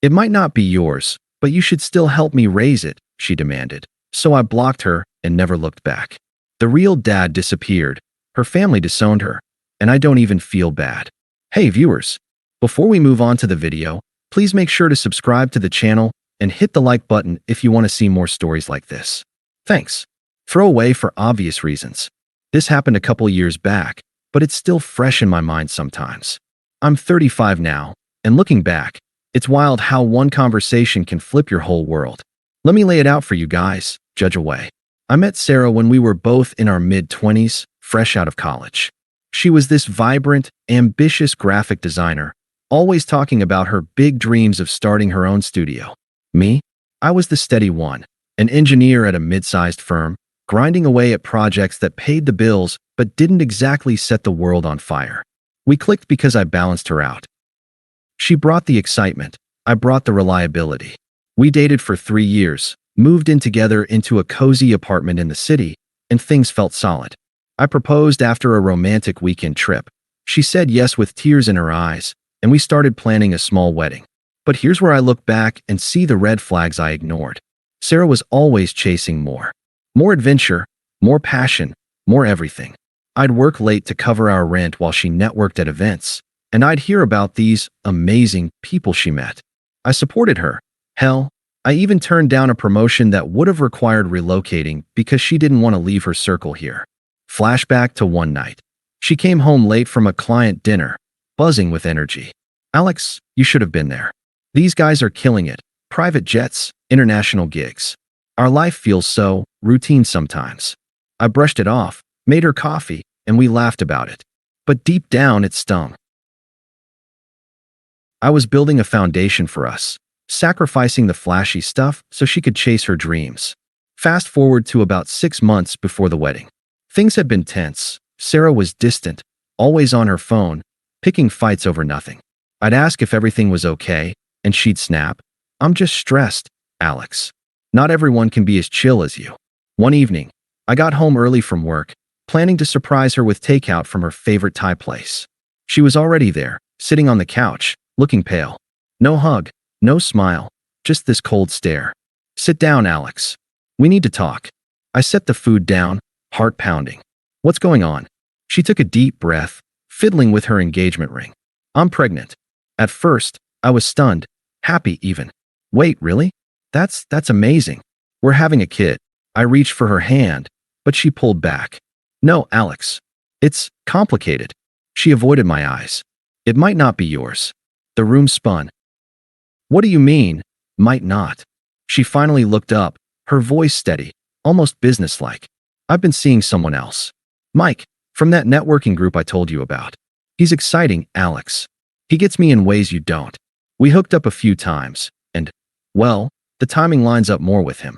It might not be yours, but you should still help me raise it, she demanded. So I blocked her and never looked back. The real dad disappeared. Her family disowned her, and I don't even feel bad. Hey viewers, before we move on to the video, please make sure to subscribe to the channel and hit the like button if you want to see more stories like this. Thanks. Throwaway for obvious reasons. This happened a couple years back, but it's still fresh in my mind sometimes. I'm 35 now, and looking back, it's wild how one conversation can flip your whole world. Let me lay it out for you guys, judge away. I met Sarah when we were both in our mid-20s, fresh out of college. She was this vibrant, ambitious graphic designer, always talking about her big dreams of starting her own studio. Me? I was the steady one, an engineer at a mid-sized firm, grinding away at projects that paid the bills but didn't exactly set the world on fire. We clicked because I balanced her out. She brought the excitement, I brought the reliability. We dated for 3 years, moved in together into a cozy apartment in the city, and things felt solid. I proposed after a romantic weekend trip. She said yes with tears in her eyes, and we started planning a small wedding. But here's where I look back and see the red flags I ignored. Sarah was always chasing more. More adventure, more passion, more everything. I'd work late to cover our rent while she networked at events, and I'd hear about these amazing people she met. I supported her. Hell, I even turned down a promotion that would have required relocating because she didn't want to leave her circle here. Flashback to one night. She came home late from a client dinner, buzzing with energy. Alex, you should have been there. These guys are killing it. Private jets, international gigs. Our life feels so routine sometimes. I brushed it off, made her coffee, and we laughed about it. But deep down, it stung. I was building a foundation for us, sacrificing the flashy stuff so she could chase her dreams. Fast forward to about 6 months before the wedding. Things had been tense. Sarah was distant, always on her phone, picking fights over nothing. I'd ask if everything was okay, and she'd snap, "I'm just stressed, Alex. Not everyone can be as chill as you." One evening, I got home early from work, planning to surprise her with takeout from her favorite Thai place. She was already there, sitting on the couch, looking pale. No hug, no smile, just this cold stare. "Sit down, Alex. We need to talk." I set the food down, heart pounding. "What's going on?" She took a deep breath, fiddling with her engagement ring. "I'm pregnant." At first, I was stunned, happy even. "Wait, really? That's amazing. We're having a kid." I reached for her hand, but she pulled back. "No, Alex. It's complicated." She avoided my eyes. "It might not be yours." The room spun. "What do you mean, might not?" She finally looked up, her voice steady, almost businesslike. "I've been seeing someone else. Mike, from that networking group I told you about. He's exciting, Alex. He gets me in ways you don't. We hooked up a few times, and, well, the timing lines up more with him."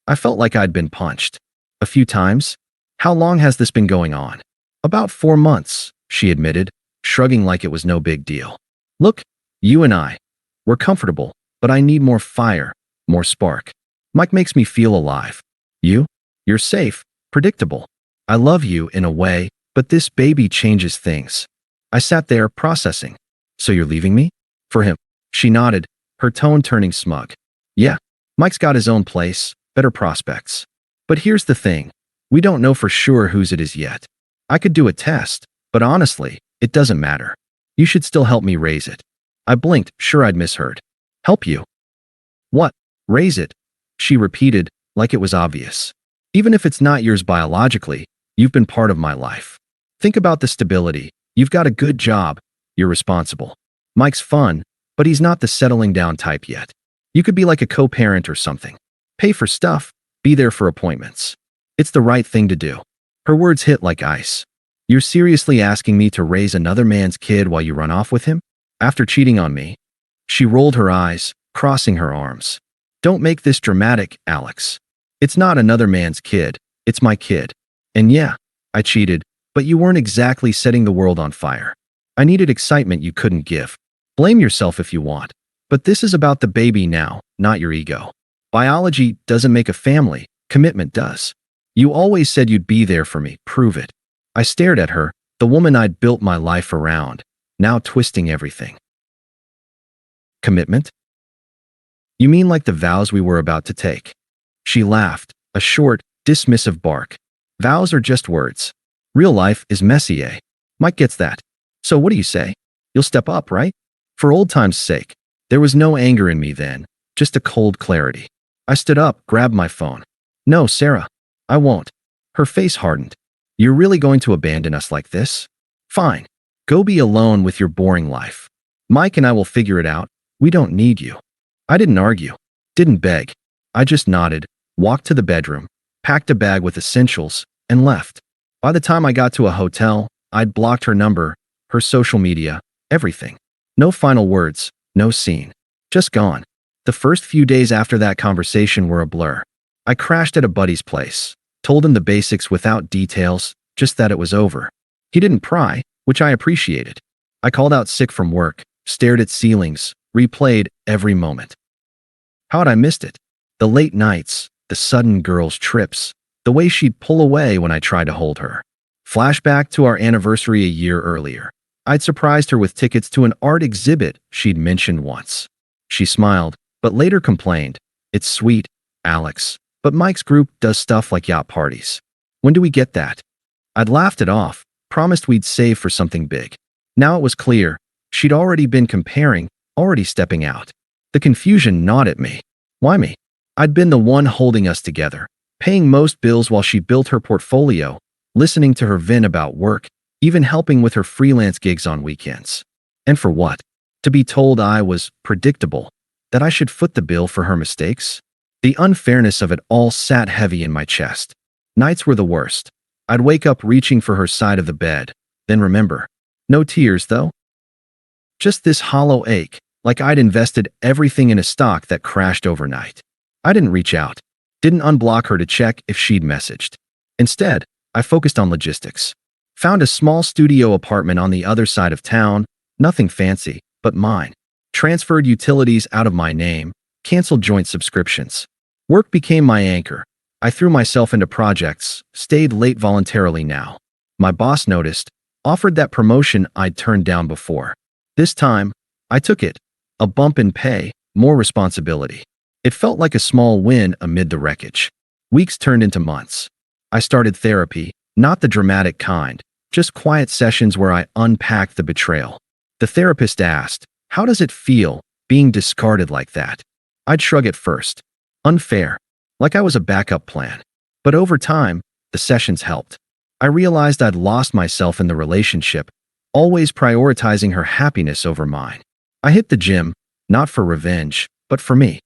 I felt like I'd been punched. "A few times? How long has this been going on?" "About 4 months, she admitted, shrugging like it was no big deal. "Look, you and we're comfortable, but I need more fire, more spark. Mike makes me feel alive. You're safe, predictable. I love you in a way, but this baby changes things." I sat there processing. "So you're leaving me?" "For him." She nodded, her tone turning smug. "Yeah, Mike's got his own place, better prospects. But here's the thing, we don't know for sure whose it is yet. I could do a test, but honestly, it doesn't matter. You should still help me raise it." I blinked, sure I'd misheard. "Help you? What? Raise it?" She repeated, like it was obvious. "Even if it's not yours biologically, you've been part of my life. Think about the stability. You've got a good job. You're responsible. Mike's fun, but he's not the settling down type yet. You could be like a co-parent or something. Pay for stuff, be there for appointments. It's the right thing to do." Her words hit like ice. "You're seriously asking me to raise another man's kid while you run off with him? After cheating on me?" She rolled her eyes, crossing her arms. "Don't make this dramatic, Alex. It's not another man's kid, it's my kid. And yeah, I cheated, but you weren't exactly setting the world on fire. I needed excitement you couldn't give. Blame yourself if you want. But this is about the baby now, not your ego. Biology doesn't make a family, commitment does. You always said you'd be there for me, prove it." I stared at her, the woman I'd built my life around, now twisting everything. "Commitment? You mean like the vows we were about to take? She laughed, a short, dismissive bark. Vows are just words. Real life is messy, eh? Mike gets that. So what do you say? You'll step up, right? For old time's sake. There was no anger in me then, just a cold clarity. I stood up, grabbed my phone. No, Sarah. I won't. Her face hardened. You're really going to abandon us like this? Fine. Go be alone with your boring life. Mike and I will figure it out. We don't need you. I didn't argue. Didn't beg. I just nodded, walked to the bedroom, packed a bag with essentials, and left. By the time I got to a hotel, I'd blocked her number, her social media, everything. No final words, no scene. Just gone. The first few days after that conversation were a blur. I crashed at a buddy's place, told him the basics without details, just that it was over. He didn't pry, which I appreciated. I called out sick from work, stared at ceilings, replayed every moment. How'd I missed it? The late nights, the sudden girls' trips, the way she'd pull away when I tried to hold her. Flashback to our anniversary a year earlier. I'd surprised her with tickets to an art exhibit she'd mentioned once. She smiled, but later complained, "It's sweet, Alex, but Mike's group does stuff like yacht parties. When do we get that?" I'd laughed it off, promised we'd save for something big. Now it was clear. She'd already been comparing, already stepping out. The confusion gnawed at me. Why me? I'd been the one holding us together, paying most bills while she built her portfolio, listening to her vent about work, even helping with her freelance gigs on weekends. And for what? To be told I was predictable, that I should foot the bill for her mistakes? The unfairness of it all sat heavy in my chest. Nights were the worst. I'd wake up reaching for her side of the bed, then remember. No tears, though. Just this hollow ache, like I'd invested everything in a stock that crashed overnight. I didn't reach out, didn't unblock her to check if she'd messaged. Instead, I focused on logistics. Found a small studio apartment on the other side of town, nothing fancy, but mine. Transferred utilities out of my name, canceled joint subscriptions. Work became my anchor. I threw myself into projects, stayed late voluntarily now. My boss noticed, offered that promotion I'd turned down before. This time, I took it. A bump in pay, more responsibility. It felt like a small win amid the wreckage. Weeks turned into months. I started therapy, not the dramatic kind, just quiet sessions where I unpacked the betrayal. The therapist asked, "How does it feel, being discarded like that?" I'd shrug at first. Unfair. Like I was a backup plan. But over time, the sessions helped. I realized I'd lost myself in the relationship, always prioritizing her happiness over mine. I hit the gym, not for revenge, but for me.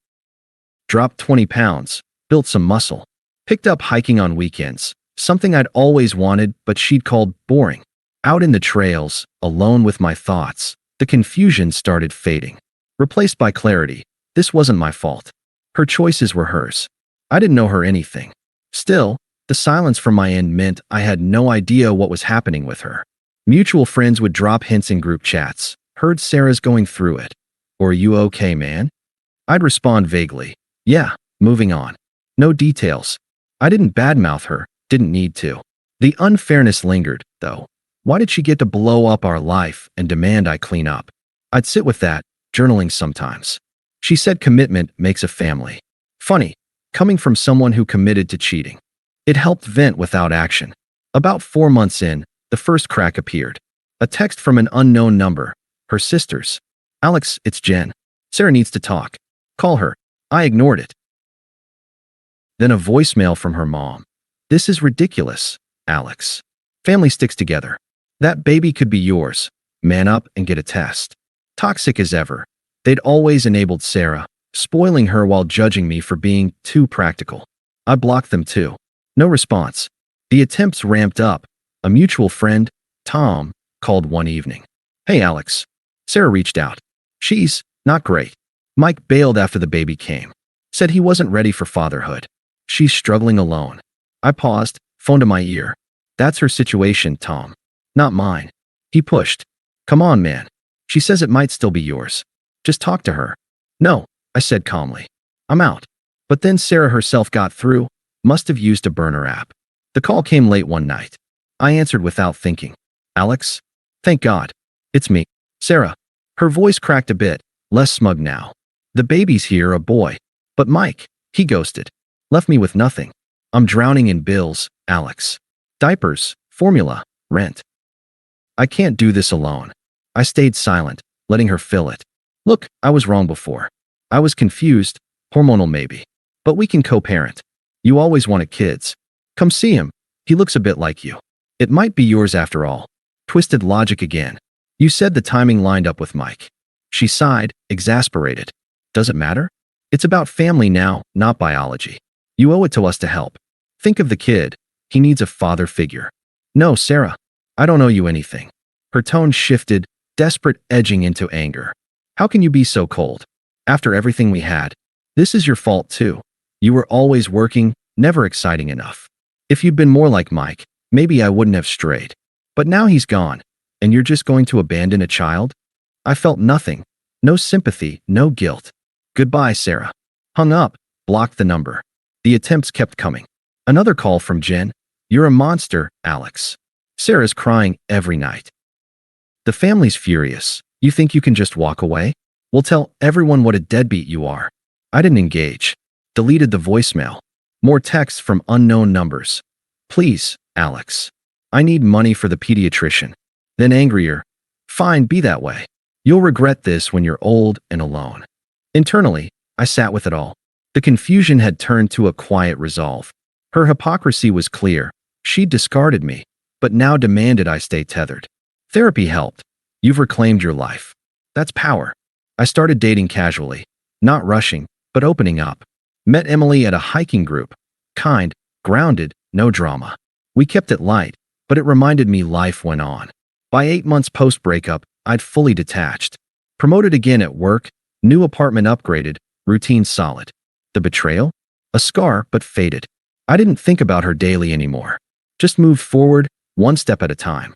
Dropped 20 pounds, built some muscle. Picked up hiking on weekends, something I'd always wanted but she'd called boring. Out in the trails, alone with my thoughts, the confusion started fading. Replaced by clarity. This wasn't my fault. Her choices were hers. I didn't know her anything. Still, the silence from my end meant I had no idea what was happening with her. Mutual friends would drop hints in group chats. "Heard Sarah's going through it. Or are you okay, man?" I'd respond vaguely. "Yeah, moving on." No details. I didn't badmouth her, didn't need to. The unfairness lingered, though. Why did she get to blow up our life and demand I clean up? I'd sit with that, journaling sometimes. She said commitment makes a family. Funny, coming from someone who committed to cheating. It helped vent without action. About 4 months in, the first crack appeared. A text from an unknown number. Her sister's. "Alex, it's Jen. Sarah needs to talk. Call her." I ignored it. Then a voicemail from her mom. "This is ridiculous, Alex. Family sticks together. That baby could be yours. Man up and get a test." Toxic as ever. They'd always enabled Sarah, spoiling her while judging me for being too practical. I blocked them too. No response. The attempts ramped up. A mutual friend, Tom, called one evening. "Hey, Alex." Sarah reached out. "She's not great. Mike bailed after the baby came. Said he wasn't ready for fatherhood. She's struggling alone." I paused, phone to my ear. "That's her situation, Tom. Not mine." He pushed. "Come on, man. She says it might still be yours. Just talk to her." "No," I said calmly. "I'm out." But then Sarah herself got through. Must have used a burner app. The call came late one night. I answered without thinking. "Alex?" "Thank God. It's me, Sarah." Her voice cracked a bit, less smug now. The baby's here, a boy. But Mike, he ghosted. Left me with nothing. I'm drowning in bills, Alex. Diapers, formula, rent. I can't do this alone. I stayed silent, letting her fill it. Look, I was wrong before. I was confused, hormonal maybe. But we can co-parent. You always wanted kids. Come see him. He looks a bit like you. It might be yours after all. Twisted logic again. You said the timing lined up with Mike. She sighed, exasperated. Does it matter? It's about family now, not biology. You owe it to us to help. Think of the kid. He needs a father figure. No, Sarah. I don't owe you anything. Her tone shifted, desperate, edging into anger. How can you be so cold? After everything we had. This is your fault too. You were always working, never exciting enough. If you'd been more like Mike, maybe I wouldn't have strayed. But now he's gone, and you're just going to abandon a child? I felt nothing. No sympathy, no guilt. Goodbye, Sarah. Hung up, blocked the number. The attempts kept coming. Another call from Jen. You're a monster, Alex. Sarah's crying every night. The family's furious. You think you can just walk away? We'll tell everyone what a deadbeat you are. I didn't engage. Deleted the voicemail. More texts from unknown numbers. Please, Alex. I need money for the pediatrician. Then angrier. Fine, be that way. You'll regret this when you're old and alone. Internally, I sat with it all. The confusion had turned to a quiet resolve. Her hypocrisy was clear. She'd discarded me, but now demanded I stay tethered. Therapy helped. You've reclaimed your life. That's power. I started dating casually, not rushing, but opening up. Met Emily at a hiking group. Kind, grounded, no drama. We kept it light, but it reminded me life went on. By 8 months post-breakup, I'd fully detached. Promoted again at work, new apartment upgraded, routine solid. The betrayal? A scar, but faded. I didn't think about her daily anymore. Just moved forward, one step at a time.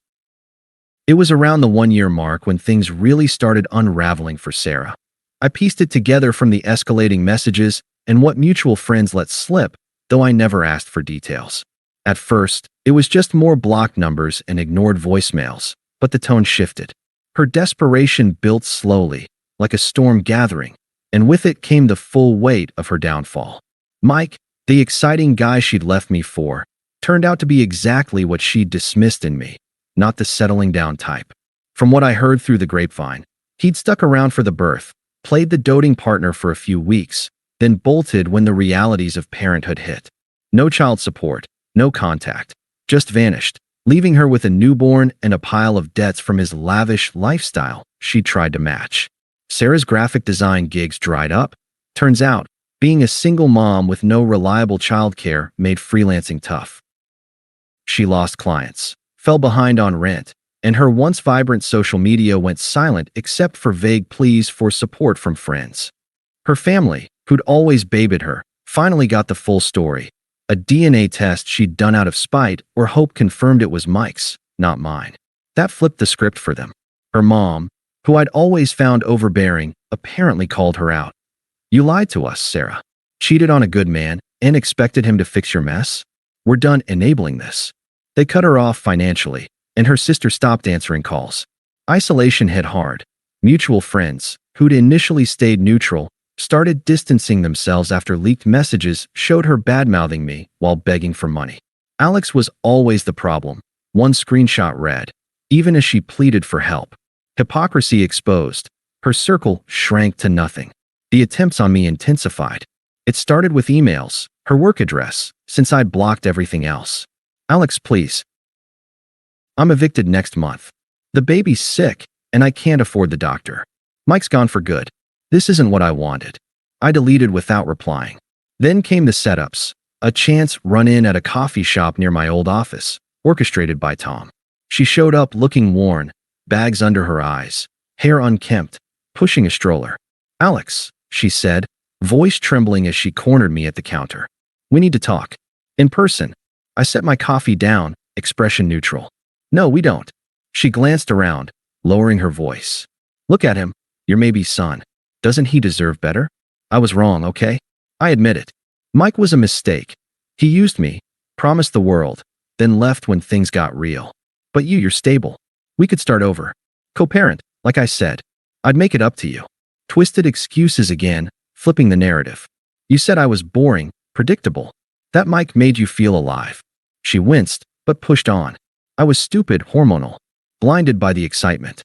It was around the 1-year mark when things really started unraveling for Sarah. I pieced it together from the escalating messages and what mutual friends let slip, though I never asked for details. At first, it was just more blocked numbers and ignored voicemails, but the tone shifted. Her desperation built slowly, like a storm gathering, and with it came the full weight of her downfall. Mike, the exciting guy she'd left me for, turned out to be exactly what she'd dismissed in me, not the settling down type. From what I heard through the grapevine, he'd stuck around for the birth, played the doting partner for a few weeks, then bolted when the realities of parenthood hit. No child support, no contact, just vanished, leaving her with a newborn and a pile of debts from his lavish lifestyle she'd tried to match. Sarah's graphic design gigs dried up. Turns out, being a single mom with no reliable childcare made freelancing tough. She lost clients, fell behind on rent, and her once vibrant social media went silent except for vague pleas for support from friends. Her family, who'd always babied her, finally got the full story. A DNA test she'd done out of spite or hope confirmed it was Mike's, not mine. That flipped the script for them. Her mom, who I'd always found overbearing, apparently called her out. You lied to us, Sarah. Cheated on a good man and expected him to fix your mess? We're done enabling this. They cut her off financially, and her sister stopped answering calls. Isolation hit hard. Mutual friends, who'd initially stayed neutral, started distancing themselves after leaked messages showed her badmouthing me while begging for money. Alex was always the problem. One screenshot read, even as she pleaded for help. Hypocrisy exposed. Her circle shrank to nothing. The attempts on me intensified. It started with emails, her work address, since I'd blocked everything else. Alex, please. I'm evicted next month. The baby's sick, and I can't afford the doctor. Mike's gone for good. This isn't what I wanted. I deleted without replying. Then came the setups. A chance run-in at a coffee shop near my old office, orchestrated by Tom. She showed up looking worn, bags under her eyes, hair unkempt, pushing a stroller. Alex, she said, voice trembling as she cornered me at the counter. We need to talk. In person. I set my coffee down, expression neutral. No, we don't. She glanced around, lowering her voice. Look at him, your maybe son. Doesn't he deserve better? I was wrong, okay? I admit it. Mike was a mistake. He used me, promised the world, then left when things got real. But you're stable. We could start over. Co-parent, like I said. I'd make it up to you. Twisted excuses again, flipping the narrative. You said I was boring, predictable. That mic made you feel alive. She winced, but pushed on. I was stupid, hormonal, blinded by the excitement.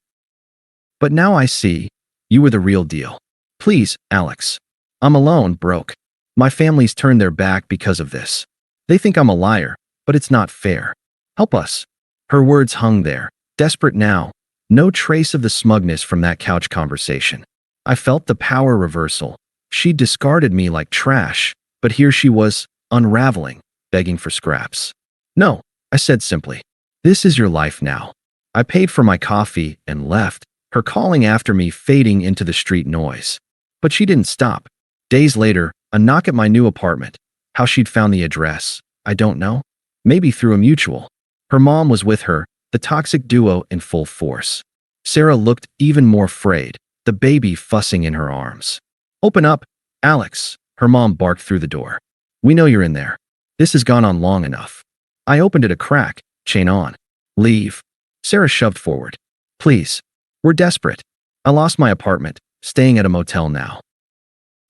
But now I see, you were the real deal. Please, Alex. I'm alone, broke. My family's turned their back because of this. They think I'm a liar, but it's not fair. Help us. Her words hung there, desperate now, no trace of the smugness from that couch conversation. I felt the power reversal. She discarded me like trash, but here she was, unraveling, begging for scraps. No, I said simply. This is your life now. I paid for my coffee and left, her calling after me fading into the street noise. But she didn't stop. Days later, a knock at my new apartment. How she'd found the address, I don't know. Maybe through a mutual. Her mom was with her, the toxic duo in full force. Sarah looked even more afraid, the baby fussing in her arms. Open up, Alex, her mom barked through the door. We know you're in there. This has gone on long enough. I opened it a crack, chain on. Leave. Sarah shoved forward. Please. We're desperate. I lost my apartment, staying at a motel now.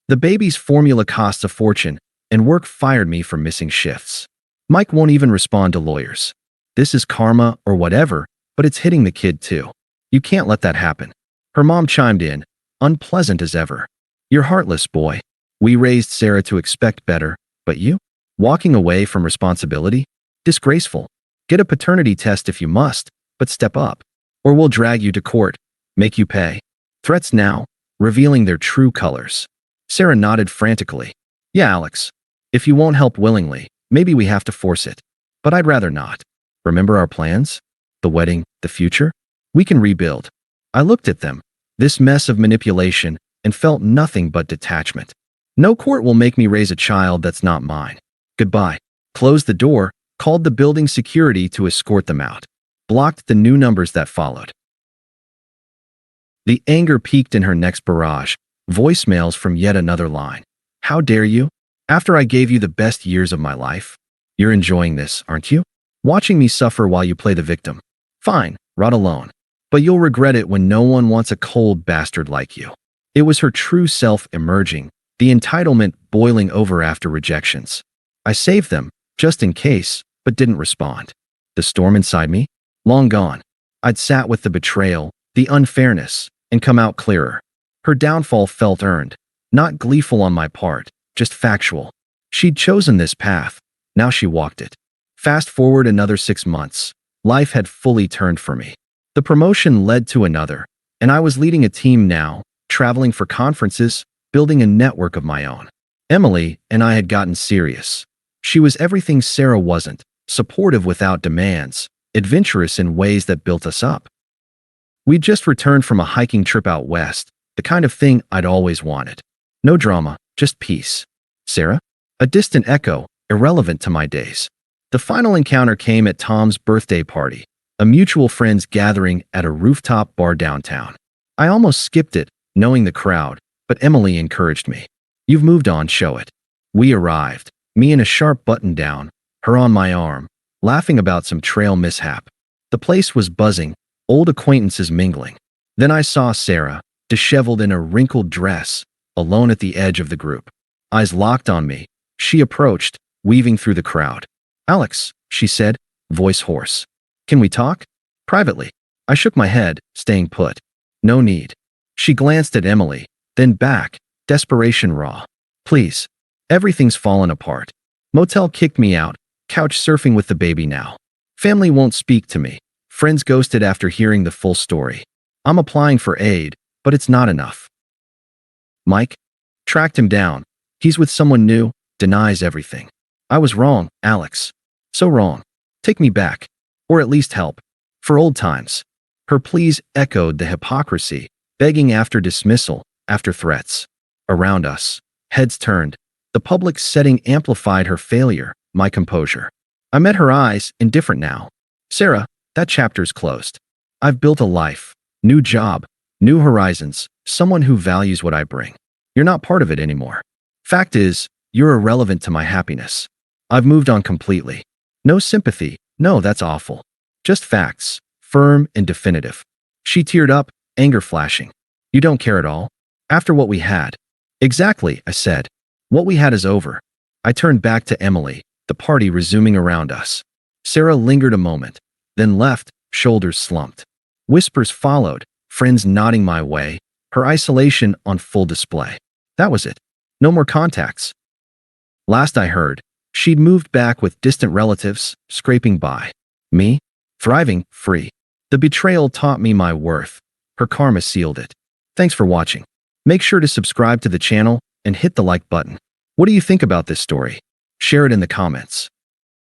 The baby's formula costs a fortune, and work fired me for missing shifts. Mike won't even respond to lawyers. This is karma or whatever, but it's hitting the kid too. You can't let that happen. Her mom chimed in, unpleasant as ever. You're heartless, boy. We raised Sarah to expect better, but you? Walking away from responsibility? Disgraceful. Get a paternity test if you must, but step up. Or we'll drag you to court, make you pay. Threats now, revealing their true colors. Sarah nodded frantically. Yeah, Alex. If you won't help willingly, maybe we have to force it. But I'd rather not. Remember our plans? The wedding, the future? We can rebuild. I looked at them, this mess of manipulation, and felt nothing but detachment. No court will make me raise a child that's not mine. Goodbye. Closed the door, called the building security to escort them out. Blocked the new numbers that followed. The anger peaked in her next barrage, voicemails from yet another line. How dare you? After I gave you the best years of my life? You're enjoying this, aren't you? Watching me suffer while you play the victim. Fine, rot alone. But you'll regret it when no one wants a cold bastard like you. It was her true self emerging, the entitlement boiling over after rejections. I saved them, just in case, but didn't respond. The storm inside me? Long gone. I'd sat with the betrayal, the unfairness, and come out clearer. Her downfall felt earned, not gleeful on my part, just factual. She'd chosen this path, now she walked it. Fast forward another 6 months. Life had fully turned for me. The promotion led to another, and I was leading a team now, traveling for conferences, building a network of my own. Emily and I had gotten serious. She was everything Sarah wasn't, supportive without demands, adventurous in ways that built us up. We'd just returned from a hiking trip out west, the kind of thing I'd always wanted. No drama, just peace. Sarah? A distant echo, irrelevant to my days. The final encounter came at Tom's birthday party, a mutual friends gathering at a rooftop bar downtown. I almost skipped it, knowing the crowd, but Emily encouraged me. You've moved on, show it. We arrived, me in a sharp button-down, her on my arm, laughing about some trail mishap. The place was buzzing, old acquaintances mingling. Then I saw Sarah, disheveled in a wrinkled dress, alone at the edge of the group. Eyes locked on me, she approached, weaving through the crowd. Alex, she said, voice hoarse. Can we talk? Privately. I shook my head, staying put. No need. She glanced at Emily, then back, desperation raw. Please. Everything's fallen apart. Motel kicked me out, couch surfing with the baby now. Family won't speak to me. Friends ghosted after hearing the full story. I'm applying for aid, but it's not enough. Mike? Tracked him down. He's with someone new, denies everything. I was wrong, Alex. So wrong. Take me back. Or at least help. For old times. Her pleas echoed the hypocrisy, begging after dismissal, after threats. Around us. Heads turned. The public setting amplified her failure, my composure. I met her eyes, indifferent now. Sarah, that chapter's closed. I've built a life. New job. New horizons. Someone who values what I bring. You're not part of it anymore. Fact is, you're irrelevant to my happiness. I've moved on completely. No sympathy. No, that's awful. Just facts. Firm and definitive. She teared up, anger flashing. You don't care at all? After what we had. Exactly, I said. What we had is over. I turned back to Emily, the party resuming around us. Sarah lingered a moment, then left, shoulders slumped. Whispers followed, friends nodding my way, her isolation on full display. That was it. No more contacts. Last I heard, she'd moved back with distant relatives, scraping by. Me? Thriving, free. The betrayal taught me my worth. Her karma sealed it. Thanks for watching. Make sure to subscribe to the channel and hit the like button. What do you think about this story? Share it in the comments.